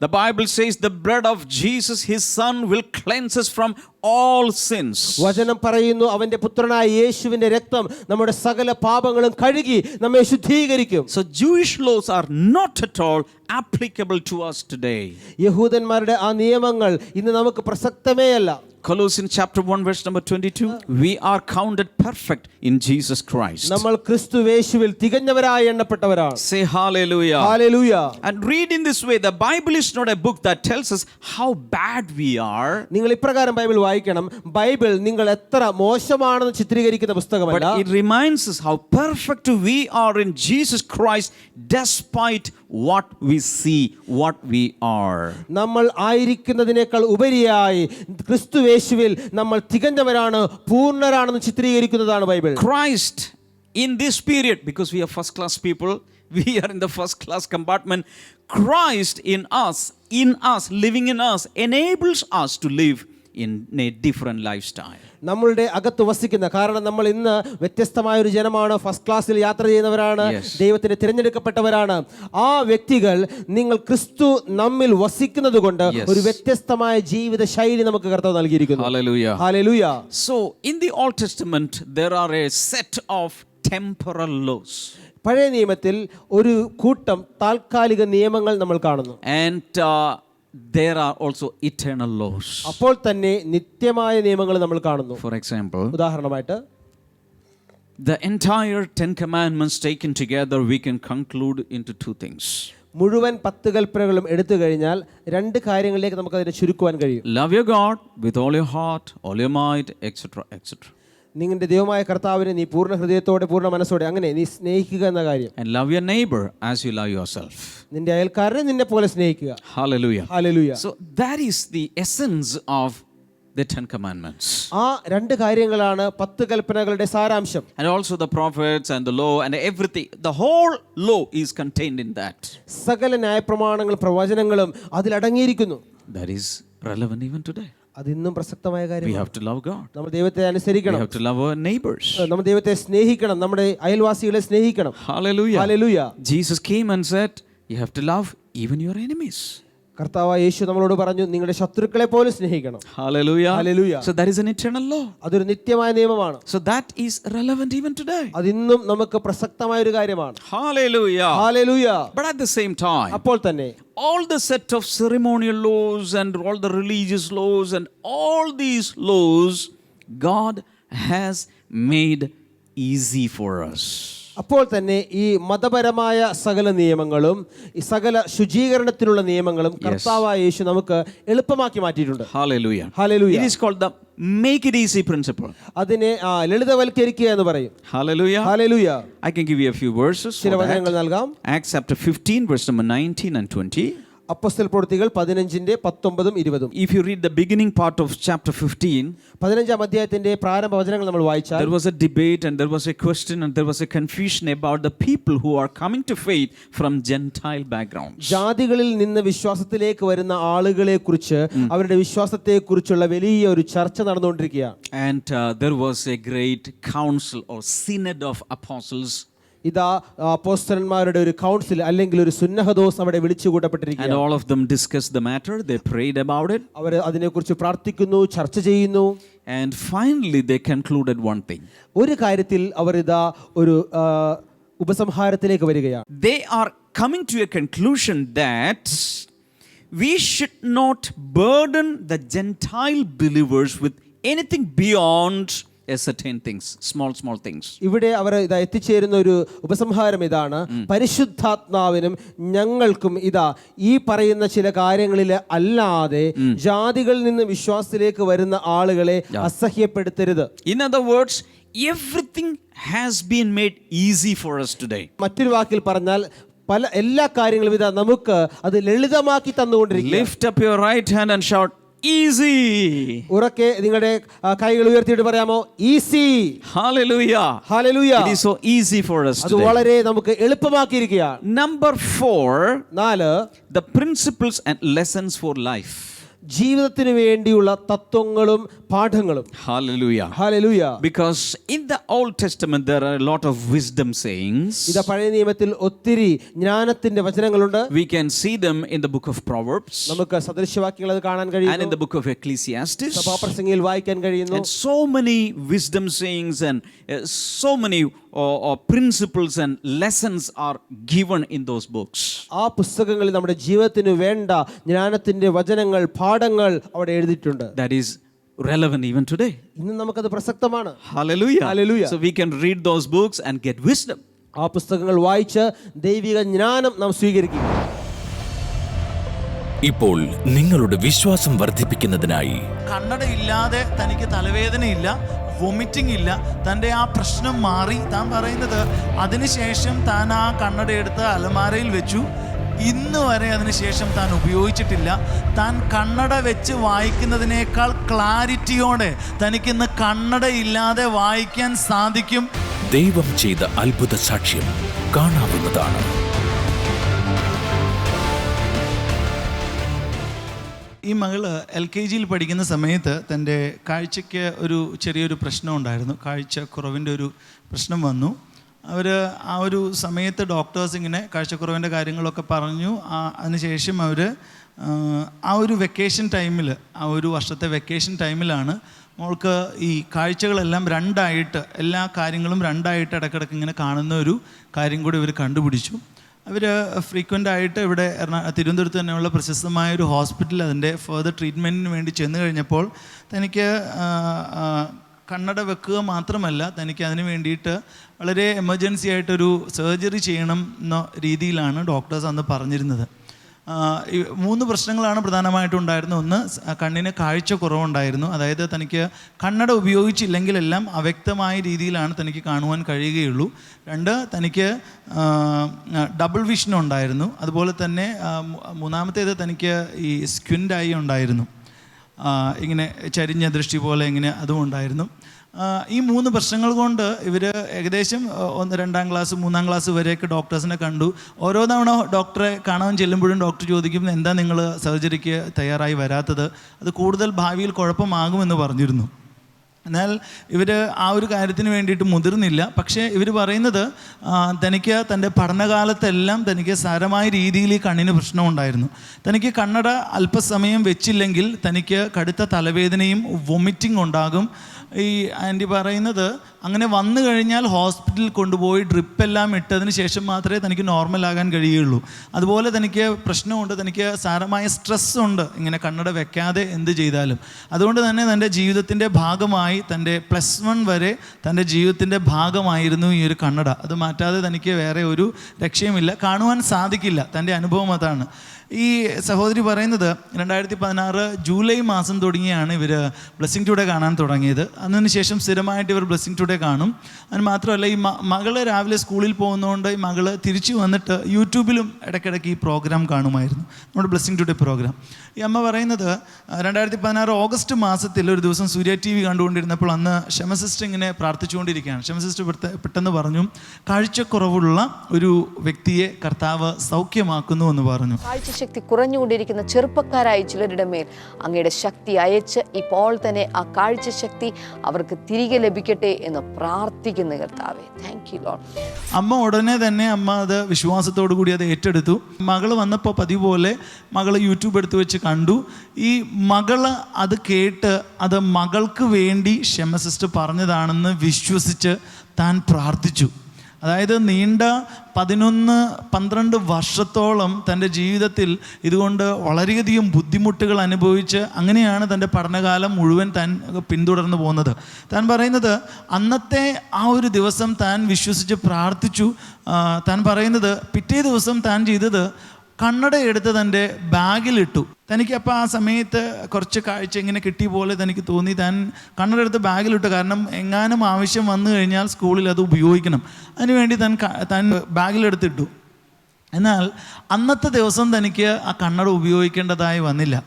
The Bible says the blood of Jesus, his son, will cleanse us from all sins. വചനം പറയുന്നു അവന്റെ പുത്രനായ യേശുവിന്റെ രക്തം നമ്മുടെ സകല പാപങ്ങളും കഴുകി നമ്മെ ശുദ്ധീകരിക്കും. So Jewish laws are not at all applicable to us today. യഹൂദന്മാരുടെ ആ നിയമങ്ങൾ ഇന്ന് നമുക്ക് പ്രസക്തമേയല്ല. Colossians chapter 1 verse number 22, we are counted perfect in Jesus Christ. നമ്മൾ ക്രിസ്തുവേശുവിൽ തികഞ്ഞവരായി എണ്ണപ്പെട്ടവരാണ്. Say hallelujah. Hallelujah. And read in this way, the Bible is not a book that tells us how bad we are. നിങ്ങൾ ഇപ്രകാരം Bible വായിക്കണം. Bible നിങ്ങൾ എത്ര മോശമാണെന്ന് ചിത്രീകരിക്കുന്ന പുസ്തകമല്ല. But it reminds us how perfect we are in Jesus Christ despite what we see, what we are. നമ്മൾ ആയിരിക്കുന്നതിനേക്കാൾ ഉപരിയായി ക്രിസ്തുവേശുവിൽ നമ്മൾ തികഞ്ഞവരാണ്, പൂർണ്ണരാണെന്ന് ചിത്രീകരിക്കുന്നതാണ് Bible. Christ in this period, because we are first class people, we are in the first class compartment. Christ in us, living in us, enables us to live in a different lifestyle. നമ്മളുടെ അകത്ത് വസിക്കുന്ന, കാരണം നമ്മൾ ഇന്ന് വ്യത്യസ്തമായ ഒരു ജനമാണ്, first ക്ലാസ്സിൽ യാത്ര ചെയ്യുന്നവരാണ്, ദൈവത്തിന് തിരഞ്ഞെടുക്കപ്പെട്ടവരാണ്. ആ വ്യക്തികൾ, നിങ്ങൾ ക്രിസ്തു നമ്മിൽ വസിക്കുന്നത് കൊണ്ട് ഒരു വ്യത്യസ്തമായ ജീവിത ശൈലി നമുക്ക് കർത്താവ് നൽകിയിരിക്കുന്നു. Hallelujah. Hallelujah. So in the Old Testament there are a set of temporal laws. പഴയ നിയമത്തിൽ ഒരു കൂട്ടം താൽക്കാലിക നിയമങ്ങൾ നമ്മൾ കാണുന്നു. And there are also eternal laws. അപ്പോൾ തന്നെ നിത്യമായ നിയമങ്ങൾ നമ്മൾ കാണുന്നു. For example, ഉദാഹരണമായിട്ട് the entire 10 commandments taken together we can conclude into two things. മുഴുവൻ 10 കൽപ്പനകളും എടുത്തു കഴിഞ്ഞാൽ 2 കാര്യങ്ങളിലേക്ക് നമുക്ക് അതിനെ ചുരുക്കുവാൻ കഴിയും. Love your God with all your heart, all your might, etc., etc. നിങ്ങളുടെ ദൈവമായ കർത്താവിനെ നീ പൂർണ്ണ ഹൃദയത്തോടെ പൂർണ്ണ മനസ്സോടെ അങ്ങനെ നീ സ്നേഹിക്കുക എന്ന കാര്യം. And love your neighbor as you love yourself. നിന്റെ അയൽക്കാരനെ നിന്നെ പോലെ സ്നേഹിക്കുക. Hallelujah. Hallelujah. So that is the essence of the 10 commandments. ആ 2 കാര്യങ്ങളാണ് 10 കൽപ്പനകളുടെ സാരാംശം. And also the prophets and the law and everything. The whole law is contained in that. സകല ന്യായപ്രമാണങ്ങളും പ്രവചനങ്ങളും അതിൽ അടങ്ങിയിരിക്കുന്നു. That is relevant even today. അതിന്നും പ്രസക്തമായ We കാര്യമാണ്. have to love God. നമ്മൾ ദൈവത്തെ We അനുസരിക്കണം. have to love our neighbors. നമ്മൾ ദൈവത്തെ സ്നേഹിക്കണം. നമ്മുടെ അയൽവാസികളെ സ്നേഹിക്കണം. Hallelujah. Hallelujah. Jesus came and said, you have to love even your enemies. കർത്താവായ യേശു നമ്മളോട് പറഞ്ഞു നിങ്ങളുടെ ശത്രുക്കളെ പോലും സ്നേഹിക്കണം. Hallelujah. Hallelujah. So that is an eternal law. അതൊരു നിത്യമായ നിയമമാണ്. So that is relevant even today. അതിന്നും നമുക്ക് പ്രസക്തമായ ഒരു കാര്യമാണ്. Hallelujah. Hallelujah. But at the same time, അപ്പോൾ തന്നെ all the set of ceremonial laws and all the religious laws and all these laws God has made easy for us. അപ്പോൾ തന്നെ ഈ മതപരമായ സകല നിയമങ്ങളും ഈ സകല ശുചീകരണത്തിനുള്ള നിയമങ്ങളും കർത്താവായ യേശു നമുക്ക് എളുപ്പമാക്കി മാറ്റിയിട്ടുണ്ട്. Hallelujah. Hallelujah. It is called the make it easy principle. അതിനെ ലളിതവൽക്കരിക്കുക എന്ന് പറയും. Hallelujah. Hallelujah. I can give you a few verses. ചില വചനങ്ങൾ നൽകാം. Acts chapter 15 verse number 19 and 20. അപ്പോസ്തല പ്രവൃത്തികൾ 15-ന്റെ 19-20. If you read the beginning part of chapter 15, 15-ാം അധ്യായത്തിന്റെ പ്രാരംഭ വചനങ്ങൾ നമ്മൾ വായിച്ചാൽ there was a debate and there was a question and there was a confusion about the people who are coming to faith from Gentile backgrounds. ജാതികളിൽ നിന്ന് വിശ്വാസത്തിലേക്ക് വരുന്ന ആളുകളെ കുറിച്ച് അവരുടെ വിശ്വാസത്തെ കുറിച്ചുള്ള വലിയ ഒരു ചർച്ച നടന്നുകൊണ്ടിരിക്കുകയാണ്. And there was a great council or synod of apostles. ഇതാ അപ്പോസ്തലന്മാരുടെ ഒരു കൗൺസിൽ അല്ലെങ്കിൽ ഒരു സുന്നഹദോസ് അവിടെ വിളിച്ചു And കൂട്ടപ്പെട്ടിരിക്കുകയാണ്. all of them discussed the matter. They prayed about it. അവർ അതിനെക്കുറിച്ച് പ്രാർത്ഥിക്കുന്നു, ചർച്ച ചെയ്യുന്നു. And finally they concluded one thing. ഒരു കാര്യത്തിൽ അവർ ഇതാ ഒരു ഉപസംഹാരത്തിലേക്ക് വരികയാണ്. They are coming to a conclusion that we should not burden the Gentile believers with anything beyond a certain things, small things. ഇവിടെ അവർ ഇതാ എത്തിച്ചേരുന്ന ഒരു ഉപസംഹാരം ഇതാണ്, പരിശുദ്ധാത്മാവിനും ഞങ്ങൾക്കും ഇതാ ഈ പറയുന്ന ചില കാര്യങ്ങളിൽ അല്ലാതെ ജാതികളിൽ നിന്ന് വിശ്വാസത്തിലേക്ക് വരുന്ന ആളുകളെ അസഹ്യപ്പെടുത്തരുത്. In other words, everything has been made easy for us today. മറ്റൊരു വാക്കിൽ പറഞ്ഞാൽ എല്ലാ കാര്യങ്ങളും ഇതാ നമുക്ക് അത് ലളിതമാക്കി തന്നുകൊണ്ടിരിക്കുക. Lift up your right hand and shout easy. ഉറക്കെ നിങ്ങളുടെ കൈകൾ ഉയർത്തിയിട്ട് പറയാമോ easy. Hallelujah. Hallelujah. It is so easy for us അത് today. വളരെ നമുക്ക് എളുപ്പമാക്കിയിരിക്കുകയാണ്. Number 4, 4 the principles and lessons for life. ജീവിതത്തിന് വേണ്ടിയുള്ള തത്വങ്ങളും പാഠങ്ങളും. Hallelujah. Hallelujah. Because in the Old Testament there are a lot of wisdom sayings. ഇതാ പഴയ നിയമത്തിൽ ഒത്തിരി ജ്ഞാനത്തിന്റെ വചനങ്ങളുണ്ട്. We can see them in the book of Proverbs നമുക്ക് സദൃശവാക്യങ്ങൾ അത് കാണാൻ and in കഴിയുന്നു. the book of Ecclesiastes. സഭാപ്രസംഗിയിൽ വായിക്കാൻ കഴിയുന്നു. And so many wisdom sayings and so many principles and lessons are given in those books. ആ പുസ്തകങ്ങളിൽ നമ്മുടെ ജീവിതത്തിന് വേണ്ട ജ്ഞാനത്തിന്റെ വചനങ്ങൾ പാഠങ്ങൾ അവിടെ എഴുതിയിട്ടുണ്ട്. That is relevant even today. ഇന്ന് നമുക്കത് പ്രസക്തമാണ്. Hallelujah. Hallelujah. So we can read those books and get wisdom. ആ പുസ്തകങ്ങൾ വായിച്ച് ദൈവിക ജ്ഞാനം നാം സ്വീകരിക്കുക. ഇപ്പോൾ നിങ്ങളുടെ വിശ്വാസം വർദ്ധിപ്പിക്കുന്നതിനായി കണ്ണടയില്ലാതെ തനിക്ക് തലവേദനയില്ല, വൊമിറ്റിംഗ് ഇല്ല, തൻ്റെ ആ പ്രശ്നം മാറി. താൻ പറയുന്നത് അതിനുശേഷം താൻ ആ കണ്ണട എടുത്ത് അലമാരയിൽ വെച്ചു, ഇന്ന് വരെ അതിനുശേഷം താൻ ഉപയോഗിച്ചിട്ടില്ല. താൻ കണ്ണട വെച്ച് വായിക്കുന്നതിനേക്കാൾ ക്ലാരിറ്റിയോടെ തനിക്കിന്ന് കണ്ണടയില്ലാതെ വായിക്കാൻ സാധിക്കും. ദൈവം ചെയ്ത അത്ഭുത സാക്ഷ്യം കാണാവുന്നതാണ്. ഈ മകള് LKG പഠിക്കുന്ന സമയത്ത് തൻ്റെ കാഴ്ചയ്ക്ക് ഒരു ചെറിയൊരു പ്രശ്നം ഉണ്ടായിരുന്നു. കാഴ്ചക്കുറവിൻ്റെ ഒരു പ്രശ്നം വന്നു. അവർ ആ ഒരു സമയത്ത് ഡോക്ടേഴ്സ് ഇങ്ങനെ കാഴ്ചക്കുറവിൻ്റെ കാര്യങ്ങളൊക്കെ പറഞ്ഞു. അതിനുശേഷം അവർ ആ ഒരു വെക്കേഷൻ ടൈമിൽ, ആ ഒരു വർഷത്തെ വെക്കേഷൻ ടൈമിലാണ് മോൾക്ക് ഈ കാഴ്ചകളെല്ലാം രണ്ടായിട്ട്, എല്ലാ കാര്യങ്ങളും രണ്ടായിട്ട് ഇടയ്ക്കിടയ്ക്ക് ഇങ്ങനെ കാണുന്ന ഒരു കാര്യം കൂടി ഇവർ കണ്ടുപിടിച്ചു. അവർ ഫ്രീക്വൻ്റ് ആയിട്ട് ഇവിടെ തിരുവനന്തപുരത്ത് തന്നെയുള്ള പ്രശസ്തമായ ഒരു ഹോസ്പിറ്റൽ അതിൻ്റെ ഫർദർ ട്രീറ്റ്മെൻറ്റിന് വേണ്ടി ചെന്ന് കഴിഞ്ഞപ്പോൾ തനിക്ക് കണ്ണട വെക്കുക മാത്രമല്ല, തനിക്ക് അതിന് വേണ്ടിയിട്ട് വളരെ എമർജൻസി ആയിട്ടൊരു സർജറി ചെയ്യണം എന്ന രീതിയിലാണ് ഡോക്ടേഴ്സ് അന്ന് പറഞ്ഞിരുന്നത്. 3 പ്രശ്നങ്ങളാണ് പ്രധാനമായിട്ടും ഉണ്ടായിരുന്നത്. ഒന്ന്, കണ്ണിന് കാഴ്ച കുറവുണ്ടായിരുന്നു. അതായത് തനിക്ക് കണ്ണട ഉപയോഗിച്ചില്ലെങ്കിലെല്ലാം അവ്യക്തമായ രീതിയിലാണ് തനിക്ക് കാണുവാൻ കഴിയുകയുള്ളൂ. 2, തനിക്ക് ഡബിൾ വിഷൻ ഉണ്ടായിരുന്നു. അതുപോലെ തന്നെ മൂന്നാമത്തേത് തനിക്ക് ഈ സ്ക്വിൻ്റ് ഐ ഉണ്ടായിരുന്നു, ഇങ്ങനെ ചരിഞ്ഞ ദൃഷ്ടി പോലെ ഇങ്ങനെ അതും ഉണ്ടായിരുന്നു. ഈ 3 പ്രശ്നങ്ങൾ കൊണ്ട് ഇവർ ഏകദേശം 2ാം ക്ലാസ് 3ാം ക്ലാസ് വരെയൊക്കെ ഡോക്ടേഴ്സിനെ കണ്ടു. ഓരോ തവണ ഡോക്ടറെ കാണാൻ ചെല്ലുമ്പോഴും ഡോക്ടർ ചോദിക്കും, എന്താ നിങ്ങൾ സർജറിക്ക് തയ്യാറായി വരാത്തത്, അത് കൂടുതൽ ഭാവിയിൽ കുഴപ്പമാകുമെന്ന് പറഞ്ഞിരുന്നു. എന്നാൽ ഇവർ ആ ഒരു കാര്യത്തിന് വേണ്ടിയിട്ട് മുതിർന്നില്ല. പക്ഷേ ഇവർ പറയുന്നത് തനിക്ക് തൻ്റെ പഠനകാലത്തെല്ലാം തനിക്ക് സാരമായ രീതിയിൽ ഈ കണ്ണിന് പ്രശ്നമുണ്ടായിരുന്നു. തനിക്ക് കണ്ണട അല്പസമയം വെച്ചില്ലെങ്കിൽ തനിക്ക് കടുത്ത തലവേദനയും വൊമിറ്റിംഗ് ഉണ്ടാകും. ഈ ആൻറ്റി പറയുന്നത് അങ്ങനെ വന്നു കഴിഞ്ഞാൽ ഹോസ്പിറ്റലിൽ കൊണ്ടുപോയി ഡ്രിപ്പെല്ലാം ഇട്ടതിന് ശേഷം മാത്രമേ തനിക്ക് നോർമലാകാൻ കഴിയുള്ളൂ. അതുപോലെ തനിക്ക് പ്രശ്നമുണ്ട്, തനിക്ക് സാരമായ സ്ട്രെസ്സുണ്ട് ഇങ്ങനെ കണ്ണട വെക്കാതെ എന്ത് ചെയ്താലും. അതുകൊണ്ട് തന്നെ തൻ്റെ ജീവിതത്തിൻ്റെ ഭാഗമായി, തൻ്റെ +1 വരെ തൻ്റെ ജീവിതത്തിൻ്റെ ഭാഗമായിരുന്നു ഈ ഒരു കണ്ണട. അത് മാറ്റാതെ തനിക്ക് വേറെ ഒരു രക്ഷയുമില്ല, കാണുവാൻ സാധിക്കില്ല. തൻ്റെ അനുഭവം അതാണ്. ഈ സഹോദരി പറയുന്നത് 2016 ജൂലൈ മാസം തുടങ്ങിയാണ് ഇവർ ബ്ലെസ്സിങ് ടുഡേ കാണാൻ തുടങ്ങിയത്. അതിന് ശേഷം സ്ഥിരമായിട്ട് ഇവർ ബ്ലെസ്സിങ് ടുഡേ കാണും. അതിന് മാത്രമല്ല, ഈ മകള് രാവിലെ സ്കൂളിൽ പോകുന്നതുകൊണ്ട് ഈ മകള് തിരിച്ചു വന്നിട്ട് യൂട്യൂബിലും ഇടയ്ക്കിടയ്ക്ക് ഈ പ്രോഗ്രാം കാണുമായിരുന്നു, നമ്മുടെ ബ്ലെസ്സിങ് ടുഡേ പ്രോഗ്രാം. ഈ അമ്മ പറയുന്നത് 2016 ഓഗസ്റ്റ് മാസത്തിൽ ഒരു ദിവസം സൂര്യ TV കണ്ടുകൊണ്ടിരുന്നപ്പോൾ അന്ന് ഷമ സിസ്റ്റർ ഇങ്ങനെ പ്രാർത്ഥിച്ചുകൊണ്ടിരിക്കുകയാണ്. ഷമ സിസ്റ്റർ പെട്ടെന്ന് പറഞ്ഞു, കാഴ്ചക്കുറവുള്ള ഒരു വ്യക്തിയെ കർത്താവ് സൗഖ്യമാക്കുന്നു എന്ന് പറഞ്ഞു. കാഴ്ചശക്തി കുറഞ്ഞുകൊണ്ടിരിക്കുന്ന ചെറുപ്പക്കാരായ ചിലരുടെ മേൽ അങ്ങയുടെ ശക്തി അയച്ച് ഇപ്പോൾ തന്നെ ആ കാഴ്ചശക്തി അവർക്ക് തിരികെ ലഭിക്കട്ടെ എന്ന് പ്രാർത്ഥിക്കുന്ന കർത്താവേ, താങ്ക് യു ലോർഡ്. അമ്മ ഉടനെ തന്നെ അത് വിശ്വാസത്തോടു കൂടി അത് ഏറ്റെടുത്തു. മകള് വന്നപ്പോൾ പതിവ് പോലെ മകള് യൂട്യൂബ് എടുത്ത് വെച്ച് കണ്ടു. ഈ മകള് അത് കേട്ട് അത് മകൾക്ക് വേണ്ടി ഷമ സിസ്റ്റർ പറഞ്ഞതാണെന്ന് വിശ്വസിച്ച് താൻ പ്രാർത്ഥിച്ചു. അതായത് നീണ്ട 11-12 വർഷത്തോളം തൻ്റെ ജീവിതത്തിൽ ഇതുകൊണ്ട് വളരെയധികം ബുദ്ധിമുട്ടുകൾ അനുഭവിച്ച് അങ്ങനെയാണ് തൻ്റെ പഠനകാലം മുഴുവൻ താൻ പിന്തുടർന്നു പോകുന്നത്. താൻ പറയുന്നത് അന്നത്തെ ആ ഒരു ദിവസം താൻ വിശ്വസിച്ച് പ്രാർത്ഥിച്ചു. താൻ പറയുന്നത് പിറ്റേ ദിവസം താൻ ചെയ്തത് കണ്ണട എടുത്ത് തൻ്റെ ബാഗിലിട്ടു. തനിക്ക് അപ്പോൾ ആ സമയത്ത് കുറച്ച് കാഴ്ച ഇങ്ങനെ കിട്ടിയ പോലെ തനിക്ക് തോന്നി. താൻ കണ്ണട എടുത്ത് ബാഗിലിട്ടു, കാരണം എങ്ങാനും ആവശ്യം വന്നു കഴിഞ്ഞാൽ സ്കൂളിൽ അത് ഉപയോഗിക്കണം. അതിനുവേണ്ടി താൻ ബാഗിലെടുത്തിട്ടു. എന്നാൽ അന്നത്തെ ദിവസം തനിക്ക് ആ കണ്ണട ഉപയോഗിക്കേണ്ടതായി വന്നില്ല.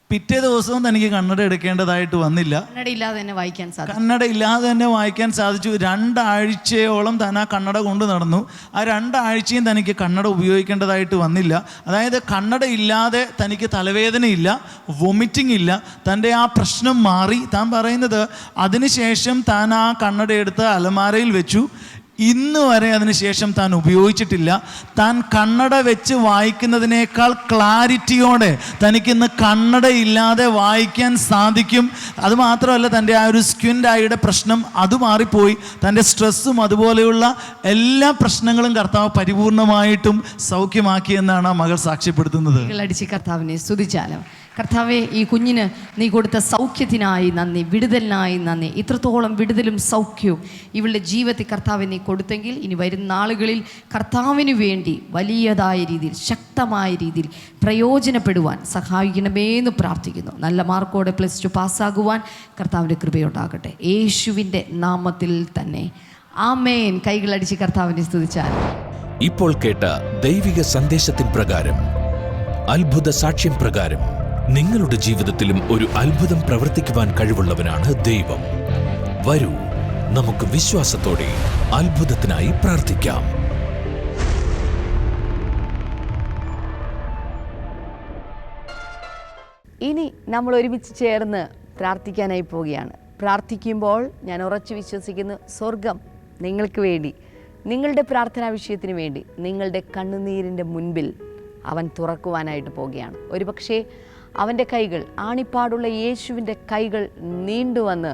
പിറ്റേ ദിവസവും തനിക്ക് കണ്ണട എടുക്കേണ്ടതായിട്ട് വന്നില്ല. കണ്ണട ഇല്ലാതെ തന്നെ വായിക്കാൻ സാധിച്ചു. 2 ആഴ്ചയോളം താൻ ആ കണ്ണട കൊണ്ട് നടന്നു. ആ 2 ആഴ്ചയും തനിക്ക് കണ്ണട ഉപയോഗിക്കേണ്ടതായിട്ട് വന്നില്ല. അതായത് കണ്ണട ഇല്ലാതെ തനിക്ക് തലവേദനയില്ല, വൊമിറ്റിംഗ് ഇല്ല, തൻ്റെ ആ പ്രശ്നം മാറി. താൻ പറയുന്നത് അതിനുശേഷം താൻ ആ കണ്ണട എടുത്ത് അലമാരയിൽ വെച്ചു. ഇന്ന് വരെ അതിനുശേഷം താൻ ഉപയോഗിച്ചിട്ടില്ല. താൻ കണ്ണട വെച്ച് വായിക്കുന്നതിനേക്കാൾ ക്ലാരിറ്റിയോടെ തനിക്കിന്ന് കണ്ണട ഇല്ലാതെ വായിക്കാൻ സാധിക്കും. അതുമാത്രമല്ല, തൻ്റെ ആ ഒരു സ്ക്വിൻ്റ് ഐയുടെ പ്രശ്നം അത് മാറിപ്പോയി. തൻ്റെ സ്ട്രെസ്സും അതുപോലെയുള്ള എല്ലാ പ്രശ്നങ്ങളും കർത്താവ് പരിപൂർണമായിട്ടും സൗഖ്യമാക്കിയെന്നാണ് ആ മകൾ സാക്ഷ്യപ്പെടുത്തുന്നത്. കർത്താവിനെ സ്തുതിച്ചാലോ. കർത്താവെ, ഈ കുഞ്ഞിന് നീ കൊടുത്ത സൗഖ്യത്തിനായി നന്ദി, വിടുതലിനായി നന്ദി. ഇത്രത്തോളം വിടുതലും സൗഖ്യവും ഇവളുടെ ജീവിതത്തിൽ കർത്താവ് നീ കൊടുത്തെങ്കിൽ ഇനി വരുന്ന നാളുകളിൽ കർത്താവിന് വേണ്ടി വലിയതായ രീതിയിൽ, ശക്തമായ രീതിയിൽ പ്രയോജനപ്പെടുവാൻ സഹായിക്കണമേ എന്ന് പ്രാർത്ഥിക്കുന്നു. നല്ല മാർക്കോടെ +2 പാസ്സാകുവാൻ കർത്താവിൻ്റെ കൃപയുണ്ടാകട്ടെ, യേശുവിൻ്റെ നാമത്തിൽ തന്നെ ആമേൻ. കൈകളടിച്ച് കർത്താവിനെ സ്തുതിച്ചാൽ. ഇപ്പോൾ കേട്ട ദൈവിക സന്ദേശത്തിൻ പ്രകാരം, അത്ഭുത സാക്ഷ്യം പ്രകാരം നിങ്ങളുടെ ജീവിതത്തിലും ഒരു അത്ഭുതം പ്രവർത്തിക്കുവാൻ കഴിവുള്ളവനാണ് ദൈവം. വരൂ, നമുക്ക് വിശ്വാസത്തോടെ അത്ഭുതത്തിനായി പ്രാർത്ഥിക്കാം. ഇനി നമ്മൾ ഒരുമിച്ച് ചേർന്ന് പ്രാർത്ഥിക്കാനായി പോവുകയാണ്. പ്രാർത്ഥിക്കുമ്പോൾ ഞാൻ ഉറച്ചു വിശ്വസിക്കുന്നു, സ്വർഗം നിങ്ങൾക്ക് വേണ്ടി, നിങ്ങളുടെ പ്രാർത്ഥനാ വിഷയത്തിന് വേണ്ടി, നിങ്ങളുടെ കണ്ണുനീരിൻ്റെ മുൻപിൽ അവൻ തുറക്കുവാനായിട്ട് പോവുകയാണ്. ഒരുപക്ഷെ അവൻ്റെ കൈകൾ, ആണിപ്പാടുള്ള യേശുവിൻ്റെ കൈകൾ നീണ്ടുവന്ന്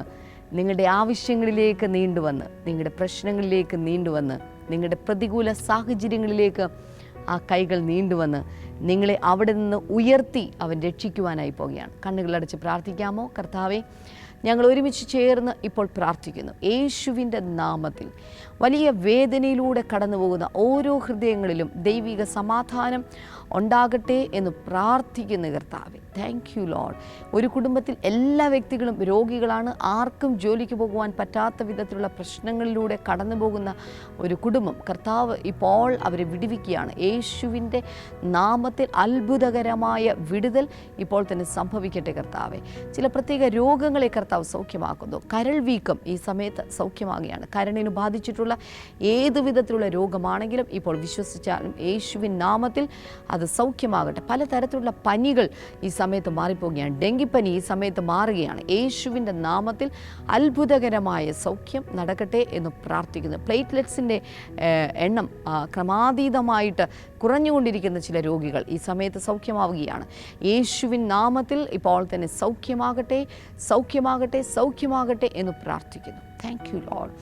നിങ്ങളുടെ ആവശ്യങ്ങളിലേക്ക് നീണ്ടുവന്ന്, നിങ്ങളുടെ പ്രശ്നങ്ങളിലേക്ക് നീണ്ടുവന്ന് നിങ്ങളുടെ പ്രതികൂല സാഹചര്യങ്ങളിലേക്ക് ആ കൈകൾ നീണ്ടുവന്ന് നിങ്ങളെ അവിടെ നിന്ന് ഉയർത്തി അവൻ രക്ഷിക്കുവാനായി പോകുകയാണ്. കണ്ണുകളടച്ച് പ്രാർത്ഥിക്കാമോ? കർത്താവേ, ഞങ്ങൾ ഒരുമിച്ച് ചേർന്ന് ഇപ്പോൾ പ്രാർത്ഥിക്കുന്നു. യേശുവിൻ്റെ നാമത്തിൽ വലിയ വേദനയിലൂടെ കടന്നു പോകുന്ന ഓരോ ഹൃദയങ്ങളിലും ദൈവിക സമാധാനം ഉണ്ടാകട്ടെ എന്ന് പ്രാർത്ഥിക്കുന്ന കർത്താവേ, താങ്ക് യു ലോർഡ്. ഒരു കുടുംബത്തിൽ എല്ലാ വ്യക്തികളും രോഗികളാണ്. ആർക്കും ജോലിക്ക് പോകുവാൻ പറ്റാത്ത വിധത്തിലുള്ള പ്രശ്നങ്ങളിലൂടെ കടന്നു പോകുന്ന ഒരു കുടുംബം കർത്താവ് ഇപ്പോൾ അവരെ വിടുവിക്കുകയാണ്. യേശുവിൻ്റെ നാമത്തിൽ അത്ഭുതകരമായ വിടുതൽ ഇപ്പോൾ തന്നെ സംഭവിക്കട്ടെ കർത്താവേ. ചില പ്രത്യേക രോഗങ്ങളെ കർത്താവ് സൗഖ്യമാക്കുന്നു. കരൾ വീക്കം ഈ സമയത്ത് സൗഖ്യമാകുകയാണ്. കരളിന് ബാധിച്ചിട്ടുള്ള ഏത് വിധത്തിലുള്ള രോഗമാണെങ്കിലും ഇപ്പോൾ വിശ്വസിച്ചാലും യേശുവിൻ നാമത്തിൽ അത് സൗഖ്യമാകട്ടെ. പലതരത്തിലുള്ള പനികൾ ഈ സമയത്ത് മാറിപ്പോവുകയാണ്. ഡെങ്കിപ്പനി ഈ സമയത്ത് മാറുകയാണ്. യേശുവിൻ്റെ നാമത്തിൽ അത്ഭുതകരമായ സൗഖ്യം നടക്കട്ടെ എന്ന് പ്രാർത്ഥിക്കുന്നു. പ്ലേറ്റ്ലെറ്റ്സിൻ്റെ എണ്ണം ക്രമാതീതമായിട്ട് കുറഞ്ഞുകൊണ്ടിരിക്കുന്ന ചില രോഗികൾ ഈ സമയത്ത് സൗഖ്യമാവുകയാണ്. യേശുവിൻ നാമത്തിൽ ഇപ്പോൾ തന്നെ സൗഖ്യമാകട്ടെ, സൗഖ്യമാകട്ടെ, സൗഖ്യമാകട്ടെ എന്ന് പ്രാർത്ഥിക്കുന്നു. Thank you Lord.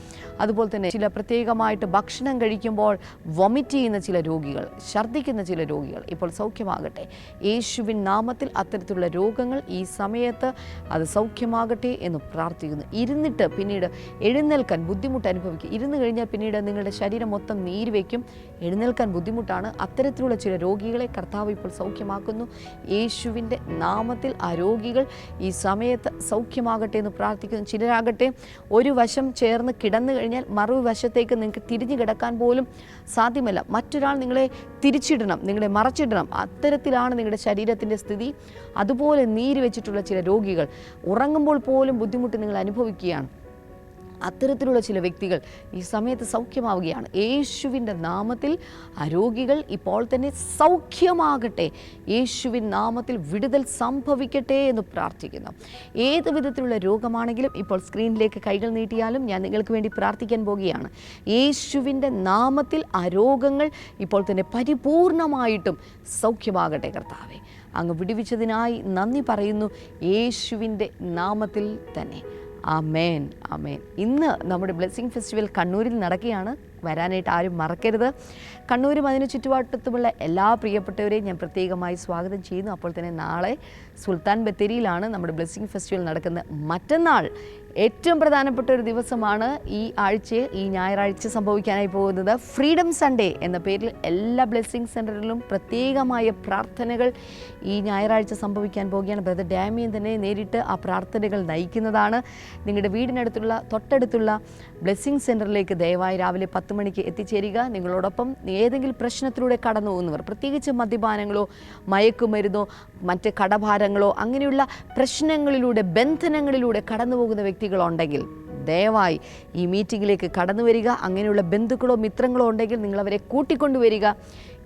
അതുപോലെ തന്നെ ചില പ്രത്യേകമായിട്ട് ഭക്ഷണം കഴിക്കുമ്പോൾ വൊമിറ്റ് ചെയ്യുന്ന ചില രോഗികൾ, ഛർദ്ദിക്കുന്ന ചില രോഗികൾ ഇപ്പോൾ സൗഖ്യമാകട്ടെ. യേശുവിൻ നാമത്തിൽ അത്തരത്തിലുള്ള രോഗങ്ങൾ ഈ സമയത്ത് അത് സൗഖ്യമാകട്ടെ എന്ന് പ്രാർത്ഥിക്കുന്നു. ഇരുന്നിട്ട് പിന്നീട് എഴുന്നേൽക്കാൻ ബുദ്ധിമുട്ട് അനുഭവിക്കും. ഇരുന്ന് കഴിഞ്ഞാൽ പിന്നീട് നിങ്ങളുടെ ശരീരം മൊത്തം നീര് വയ്ക്കും, എഴുന്നേൽക്കാൻ ബുദ്ധിമുട്ടാണ്. അത്തരത്തിലുള്ള ചില രോഗികളെ കർത്താവ് ഇപ്പോൾ സൗഖ്യമാക്കുന്നു. യേശുവിൻ്റെ നാമത്തിൽ ആ രോഗികൾ ഈ സമയത്ത് സൗഖ്യമാകട്ടെ എന്ന് പ്രാർത്ഥിക്കുന്നു. ചിലരാകട്ടെ ഒരു വശം ചേർന്ന് കിടന്നു കഴിഞ്ഞാൽ മറുവശത്തേക്ക് നിങ്ങൾക്ക് തിരിഞ്ഞു കിടക്കാൻ പോലും സാധ്യമല്ല. മറ്റൊരാൾ നിങ്ങളെ തിരിച്ചിടണം, നിങ്ങളെ മറച്ചിടണം. അത്തരത്തിലാണ് നിങ്ങളുടെ ശരീരത്തിൻ്റെ സ്ഥിതി. അതുപോലെ നീര് വെച്ചിട്ടുള്ള ചില രോഗികൾ ഉറങ്ങുമ്പോൾ പോലും ബുദ്ധിമുട്ട് നിങ്ങൾ അനുഭവിക്കുകയാണ്. അത്തരത്തിലുള്ള ചില വ്യക്തികൾ ഈ സമയത്ത് സൗഖ്യമാവുകയാണ്. യേശുവിൻ്റെ നാമത്തിൽ ആ രോഗികൾ ഇപ്പോൾ തന്നെ സൗഖ്യമാകട്ടെ. യേശുവിൻ നാമത്തിൽ വിടുതൽ സംഭവിക്കട്ടെ എന്ന് പ്രാർത്ഥിക്കുന്നു. ഏത് വിധത്തിലുള്ള രോഗമാണെങ്കിലും ഇപ്പോൾ സ്ക്രീനിലേക്ക് കൈകൾ നീട്ടിയാലും ഞാൻ നിങ്ങൾക്ക് വേണ്ടി പ്രാർത്ഥിക്കാൻ പോകുകയാണ്. യേശുവിൻ്റെ നാമത്തിൽ ആ രോഗങ്ങൾ ഇപ്പോൾ തന്നെ പരിപൂർണമായിട്ടും സൗഖ്യമാകട്ടെ കർത്താവേ. അങ്ങ് വിടുവിച്ചതിനായി നന്ദി പറയുന്നു, യേശുവിൻ്റെ നാമത്തിൽ തന്നെ. ആമേൻ, ആമേൻ. ഇന്ന് നമ്മുടെ ബ്ലെസ്സിങ് ഫെസ്റ്റിവൽ കണ്ണൂരിൽ നടക്കുകയാണ്. വരാനായിട്ട് ആരും മറക്കരുത്. കണ്ണൂരും അതിന് ചുറ്റുപാട്ടത്തുമുള്ള എല്ലാ പ്രിയപ്പെട്ടവരെയും ഞാൻ പ്രത്യേകമായി സ്വാഗതം ചെയ്യുന്നു. അപ്പോൾ തന്നെ നാളെ സുൽത്താൻ ബത്തേരിയിലാണ് നമ്മുടെ ബ്ലെസ്സിങ് ഫെസ്റ്റിവൽ നടക്കുന്നത്. മറ്റന്നാൾ ഏറ്റവും പ്രധാനപ്പെട്ട ഒരു ദിവസമാണ്. ഈ ഞായറാഴ്ച സംഭവിക്കാനായി പോകുന്നത് ഫ്രീഡം സൺഡേ എന്ന പേരിൽ എല്ലാ ബ്ലെസ്സിങ് സെൻറ്ററിലും പ്രത്യേകമായ പ്രാർത്ഥനകൾ ഈ ഞായറാഴ്ച സംഭവിക്കാൻ പോവുകയാണ്. ബ്രദർ ഡാമിയൻ തന്നെ നേരിട്ട് ആ പ്രാർത്ഥനകൾ നയിക്കുന്നതാണ്. നിങ്ങളുടെ വീടിനടുത്തുള്ള തൊട്ടടുത്തുള്ള ബ്ലെസ്സിങ് സെൻറ്ററിലേക്ക് ദയവായി രാവിലെ 10 മണിക്ക് എത്തിച്ചേരുക. നിങ്ങളോടൊപ്പം ഏതെങ്കിലും പ്രശ്നത്തിലൂടെ കടന്നു പോകുന്നവർ, പ്രത്യേകിച്ച് മദ്യപാനങ്ങളോ മയക്കുമരുന്നോ മറ്റ് കടഭാരങ്ങളോ അങ്ങനെയുള്ള പ്രശ്നങ്ങളിലൂടെ ബന്ധനങ്ങളിലൂടെ കടന്നു പോകുന്ന വ്യക്തികളുണ്ടെങ്കിൽ ദയവായി ഈ മീറ്റിങ്ങിലേക്ക് കടന്നു വരിക. അങ്ങനെയുള്ള ബന്ധുക്കളോ മിത്രങ്ങളോ ഉണ്ടെങ്കിൽ നിങ്ങളവരെ കൂട്ടിക്കൊണ്ടുവരിക.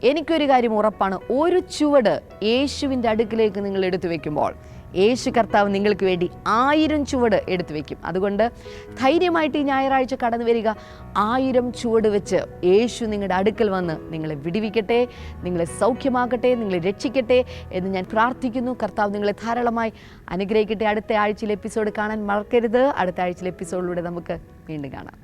എനിക്കൊരു കാര്യം ഉറപ്പാണ്, ഒരു ചുവട് യേശുവിൻ്റെ അടുക്കിലേക്ക് നിങ്ങൾ എടുത്തു വയ്ക്കുമ്പോൾ യേശു കർത്താവ് നിങ്ങൾക്ക് വേണ്ടി 1000 ചുവട് എടുത്തു വയ്ക്കും. അതുകൊണ്ട് ധൈര്യമായിട്ട് ഈ ഞായറാഴ്ച കടന്നു വരിക. 1000 ചുവട് വെച്ച് യേശു നിങ്ങളുടെ അടുക്കൽ വന്ന് നിങ്ങളെ വിടുവിക്കട്ടെ, നിങ്ങളെ സൗഖ്യമാക്കട്ടെ, നിങ്ങളെ രക്ഷിക്കട്ടെ എന്ന് ഞാൻ പ്രാർത്ഥിക്കുന്നു. കർത്താവ് നിങ്ങളെ ധാരാളമായി അനുഗ്രഹിക്കട്ടെ. അടുത്ത ആഴ്ചയിലെ എപ്പിസോഡ് കാണാൻ മറക്കരുത്. അടുത്ത ആഴ്ചയിലെ എപ്പിസോഡിലൂടെ നമുക്ക് വീണ്ടും കാണാം.